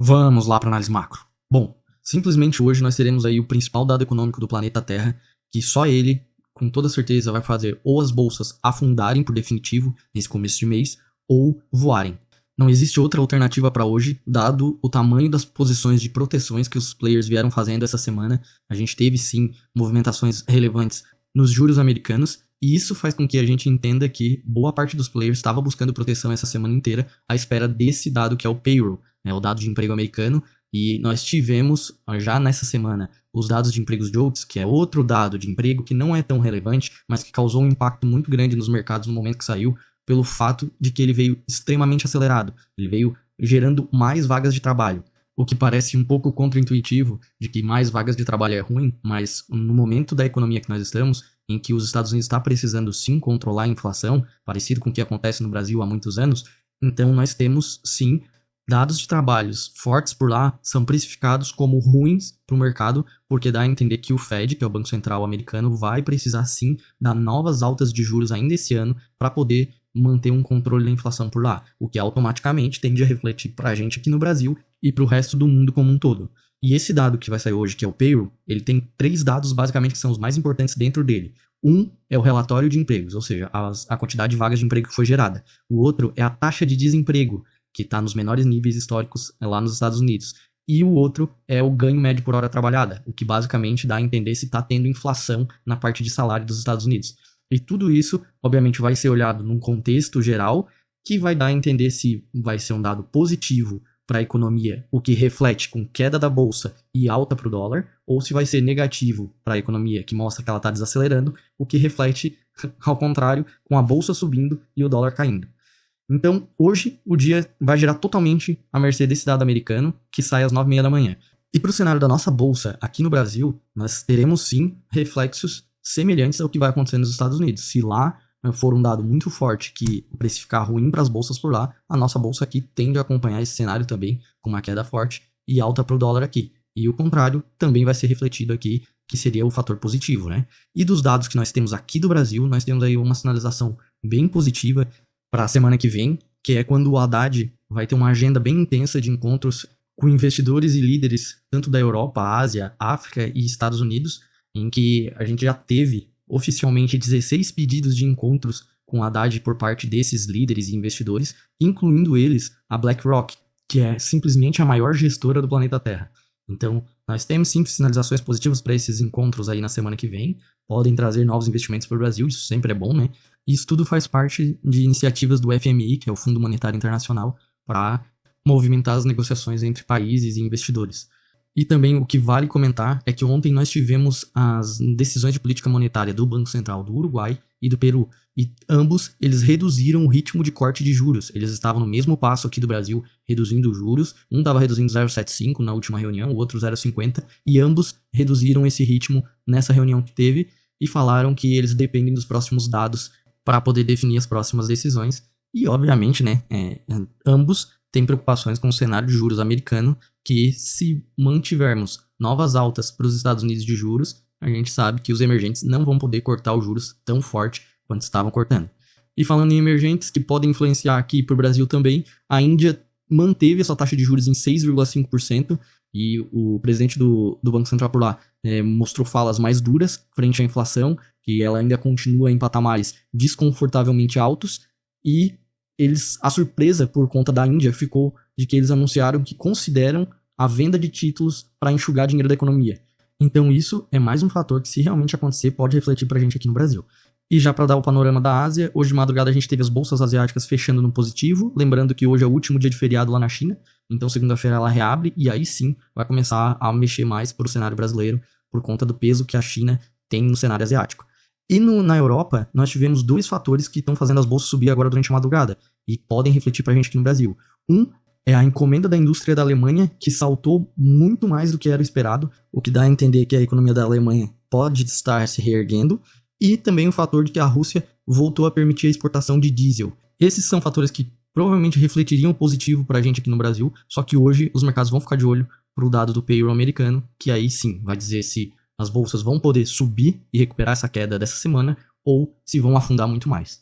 Vamos lá para análise macro. Bom, simplesmente hoje nós teremos aí o principal dado econômico do planeta Terra, que só ele, com toda certeza, vai fazer ou as bolsas afundarem por definitivo nesse começo de mês, ou voarem. Não existe outra alternativa para hoje, dado o tamanho das posições de proteções que os players vieram fazendo essa semana. A gente teve sim movimentações relevantes nos juros americanos, e isso faz com que a gente entenda que boa parte dos players estava buscando proteção essa semana inteira à espera desse dado que é o payroll, o dado de emprego americano, e nós tivemos já nessa semana os dados de empregos JOLTS, que é outro dado de emprego que não é tão relevante, mas que causou um impacto muito grande nos mercados no momento que saiu, pelo fato de que ele veio extremamente acelerado, ele veio gerando mais vagas de trabalho, o que parece um pouco contraintuitivo de que mais vagas de trabalho é ruim, mas no momento da economia que nós estamos, em que os Estados Unidos está precisando sim controlar a inflação, parecido com o que acontece no Brasil há muitos anos, então nós temos sim dados de trabalhos fortes por lá são precificados como ruins para o mercado, porque dá a entender que o Fed, que é o Banco Central americano, vai precisar sim dar novas altas de juros ainda esse ano para poder manter um controle da inflação por lá, o que automaticamente tende a refletir para a gente aqui no Brasil e para o resto do mundo como um todo. E esse dado que vai sair hoje, que é o payroll, ele tem 3 dados basicamente que são os mais importantes dentro dele. Um é o relatório de empregos, ou seja, a quantidade de vagas de emprego que foi gerada. O outro é a taxa de desemprego, que está nos menores níveis históricos lá nos Estados Unidos. E o outro é o ganho médio por hora trabalhada, o que basicamente dá a entender se está tendo inflação na parte de salário dos Estados Unidos. E tudo isso, obviamente, vai ser olhado num contexto geral, que vai dar a entender se vai ser um dado positivo para a economia, o que reflete com queda da bolsa e alta para o dólar, ou se vai ser negativo para a economia, que mostra que ela está desacelerando, o que reflete, ao contrário, com a bolsa subindo e o dólar caindo. Então, hoje, o dia vai girar totalmente à mercê desse dado americano, que sai às 9h30 da manhã. E para o cenário da nossa bolsa, aqui no Brasil, nós teremos sim reflexos semelhantes ao que vai acontecer nos Estados Unidos. Se lá for um dado muito forte que precificar ruim para as bolsas por lá, a nossa bolsa aqui tende a acompanhar esse cenário também, com uma queda forte e alta para o dólar aqui. E o contrário também vai ser refletido aqui, que seria o fator positivo, né? E dos dados que nós temos aqui do Brasil, nós temos aí uma sinalização bem positiva para a semana que vem, que é quando o Haddad vai ter uma agenda bem intensa de encontros com investidores e líderes, tanto da Europa, Ásia, África e Estados Unidos, em que a gente já teve oficialmente 16 pedidos de encontros com o Haddad por parte desses líderes e investidores, incluindo eles a BlackRock, que é simplesmente a maior gestora do planeta Terra. Então, nós temos sim sinalizações positivas para esses encontros aí na semana que vem, podem trazer novos investimentos para o Brasil, isso sempre é bom, né? Isso tudo faz parte de iniciativas do FMI, que é o Fundo Monetário Internacional, para movimentar as negociações entre países e investidores. E também o que vale comentar é que ontem nós tivemos as decisões de política monetária do Banco Central do Uruguai e do Peru. E ambos, eles reduziram o ritmo de corte de juros. Eles estavam no mesmo passo aqui do Brasil, reduzindo os juros. Um estava reduzindo 0,75 na última reunião, o outro 0,50. E ambos reduziram esse ritmo nessa reunião que teve e falaram que eles dependem dos próximos dados para poder definir as próximas decisões. E, obviamente, né, ambos têm preocupações com o cenário de juros americano, que se mantivermos novas altas para os Estados Unidos de juros, a gente sabe que os emergentes não vão poder cortar os juros tão forte quanto estavam cortando. E falando em emergentes que podem influenciar aqui para o Brasil também, a Índia manteve essa taxa de juros em 6,5% e o presidente do Banco Central por lá mostrou falas mais duras frente à inflação, que ela ainda continua em patamares desconfortavelmente altos, e a surpresa por conta da Índia ficou de que eles anunciaram que consideram a venda de títulos para enxugar dinheiro da economia. Então isso é mais um fator que, se realmente acontecer, pode refletir para a gente aqui no Brasil. E já para dar o panorama da Ásia, hoje de madrugada a gente teve as bolsas asiáticas fechando no positivo, lembrando que hoje é o último dia de feriado lá na China, então segunda-feira ela reabre e aí sim vai começar a mexer mais para o cenário brasileiro por conta do peso que a China tem no cenário asiático. E na Europa, nós tivemos 2 fatores que estão fazendo as bolsas subir agora durante a madrugada e podem refletir para a gente aqui no Brasil. Um é a encomenda da indústria da Alemanha, que saltou muito mais do que era esperado, o que dá a entender que a economia da Alemanha pode estar se reerguendo, e também o fator de que a Rússia voltou a permitir a exportação de diesel. Esses são fatores que provavelmente refletiriam positivo para a gente aqui no Brasil, só que hoje os mercados vão ficar de olho para o dado do payroll americano, que aí sim vai dizer se as bolsas vão poder subir e recuperar essa queda dessa semana ou se vão afundar muito mais.